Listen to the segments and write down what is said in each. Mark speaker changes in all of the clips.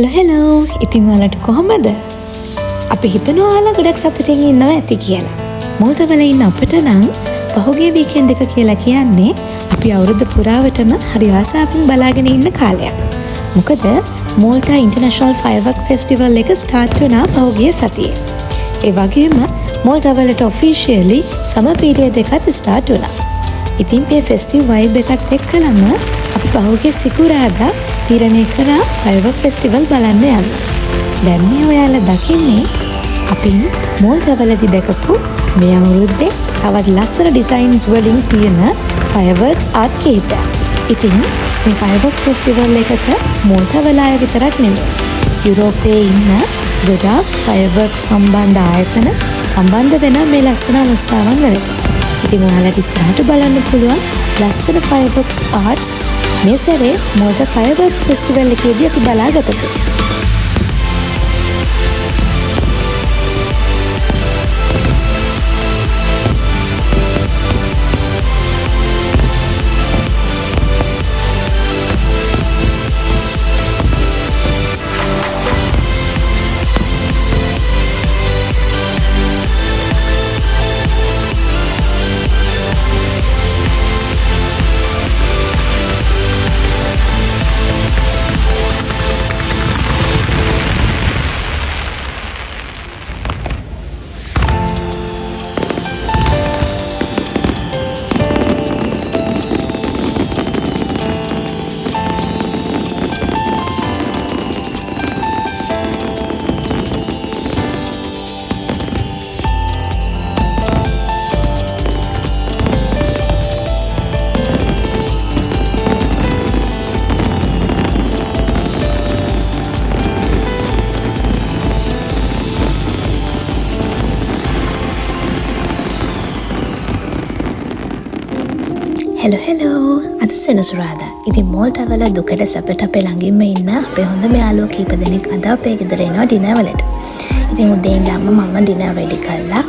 Speaker 1: Hello ඉතින් ඔයාලට කොහොමද? අපි හිතනවා ඔයාලා ගොඩක් සතුටින් ඉන්නවා ඇති කියලා. මෝල්ටාවල ඉන්න අපිට නම් පහුගිය වීකෙන්ඩ් එක කියලා කියන්නේ අපි අවුරුද්ද පුරාවටම හරි ආසාවෙන් බලාගෙන ඉන්න කාලයක්. මොකද මෝල්ටා ඉන්ටර්නැෂනල් ෆයර්වර්ක් ෆෙස්ටිවල් එක ස්ටාර්ට් වුණා පහුගිය සතියේ. ඒ වගේම මෝල්ටාවලට ඔෆිෂියලි සමර් පීරියඩ් එකත් ස්ටාර්ට් වුණා. ඉතින් මේ ෆෙස්ටිව් වයිබ් එකත් එක්කලම අපි පහුගිය සිකුරාදා තීරණය කරා ෆයර්වර්ක් ෆෙස්ටිවල් බලන්න යන්න. දැන් මේ ඔයාලා දකින්නේ අපි මෝල්ටාවලදී දැකපු මේ අවුරුද්දේ තවත් ලස්සන ඩිසයින්ස් වලින් තියෙන ෆයර්වර්ක්ස් ආර්ට් කිහිපයක්. ඉතින් මේ ෆයර්වර්ක් ෆෙස්ටිවල් එකට මෝල්ටාවල අය විතරක් නෙමෙයි. යුරෝපයේ ඉන්න ගොඩාක් ෆයර්වර්ක් සම්බන්ධ ආයතන සම්බන්ධ වෙන මේ ලස්සන අවස්ථාවන් වලට. ඉතින් ඔයාලට ඉස්සරහට බලන්න පුළුවන් ලස්සන ෆයර්වර්ක්ස් ආර්ට්ස් මේ සැරේ මෝල්ටා ෆයර්වර්ක්ස් ෆෙස්ටිවල් එකේදී අපි බලාගත්තේ. හෙලෝ අද සෙනසුරාදා. ඉතින් මෝල්ටාවල දුකට සැපට අපේ ළඟින්ම ඉන්න අපේ හොඳම යාළුවෝ කීප දෙනෙක් අද අපේ ගෙදර එනවා ඩිනර් වලට. ඉතින් උදේ ඉඳන්ම මම ඩිනර් රෙඩි කළා.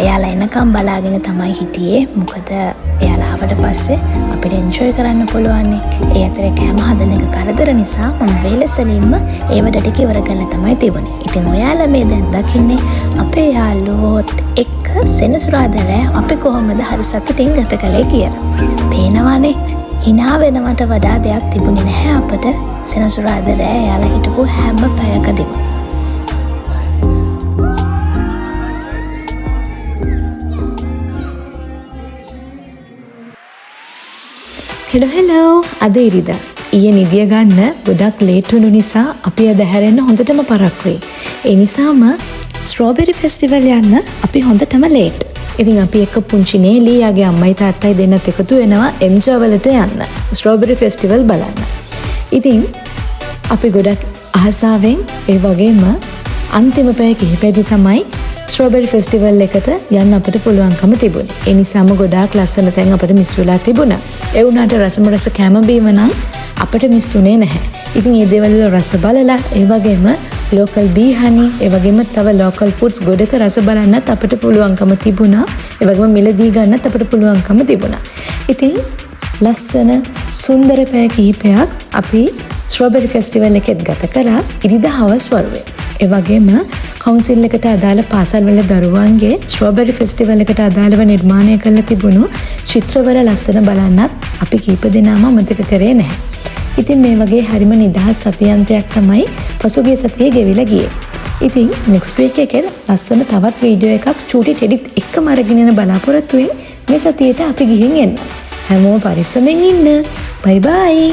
Speaker 1: එයාලා එනකම් බලාගෙන තමයි හිටියේ. මොකද එයාලා ආවට පස්සේ අපිට එන්ජොයි කරන්න පුළුවන්. ඒ අතරේ කෑම හදන එක කරදර නිසා මම වේලසලින්ම ඒ වැඩ ටික ඉවර කරලා තමයි තිබුණේ. ඉතින් ඔයාලා මේ දැන් දකින්නේ අපේ යාළුවෝත් එක්ක සෙනසුරාදා රෑ අපි කොහොමද හරි සතුටින් ගත කළේ කියලා. පේනවානේ hina වෙනවට වඩා දෙයක් තිබුණේ නැහැ අපට සෙනසුරාදා රෑ එයාලා හිටපු හැම පැයකදීම. හෙලෝ අද ඉරිදා ඊයේ නිදිය ගන්න ගොඩක් ලේට් වුණු නිසා අපි අද හැරෙන්න හොඳටම පරක්කු වෙයි. ඒ නිසාම ස්ට්‍රෝබෙරි ෆෙස්ටිවල් යන්න අපි හොඳටම ලේට්. ඉතින් අපි එක්ක පුංචි නේලියාගේ අම්මයි තාත්තයි දෙන්නත් එකතු වෙනවා එම්ජා වලට යන්න ස්ට්‍රෝබෙරි ෆෙස්ටිවල් බලන්න. ඉතින් අපි ගොඩක් ආසාවෙන් ඒ වගේම අන්තිම පැය කිහිපෙදි තමයි ස්ට්‍රෝබෙරි ෆෙස්ටිවල් එකට යන්න අපිට පුළුවන්කම තිබුණේ. ඒ නිසාම ගොඩාක් ලස්සන තැන් අපිට මිස් වෙලා තිබුණා. ඒ වුණාට රස කැම බීම නම් අපිට මිස් වුණේ නැහැ. ඉතින් මේ දේවල් වල රස බලලා ඒ වගේම ලෝකල් බී හනි ඒ වගේම තව ලෝකල් ෆුඩ්ස් ගොඩක රස බලන්නත් අපිට පුළුවන්කම තිබුණා. ඒ වගේම මිලදී ගන්නත් අපිට පුළුවන්කම තිබුණා. ඉතින් ලස්සන සුන්දර පැය කිහිපයක් අපි ස්ට්‍රෝබෙරි ෆෙස්ටිවල් එකෙත් ගත කරා ඉරිදා හවස් වරුවේ. ඒ වගේම කවුන්සිල් එකට අදාළ පාසල් වල දරුවන්ගේ ස්ට්‍රෝබෙරි ෆෙස්ටිවල් එකට අදාළව නිර්මාණය කරලා තිබුණු චිත්‍රවල ලස්සන බලන්නත් අපි කීප දෙනාම අමතක කරේ නැහැ. ඉතින් මේ වගේ හරිම නිදහස් සතියන්තයක් තමයි පසුගිය සතියේ ගෙවිලා ගියේ. ඉතින් next week එකේ ලස්සන තවත් වීඩියෝ එකක් චූටි ටෙඩිත් එක්කම අරගෙන යන බලාපොරොත්තුෙන් මේ සතියේට අපි ගිහින් එන්න. හැමෝම පරිස්සමෙන් ඉන්න. බයි බයි.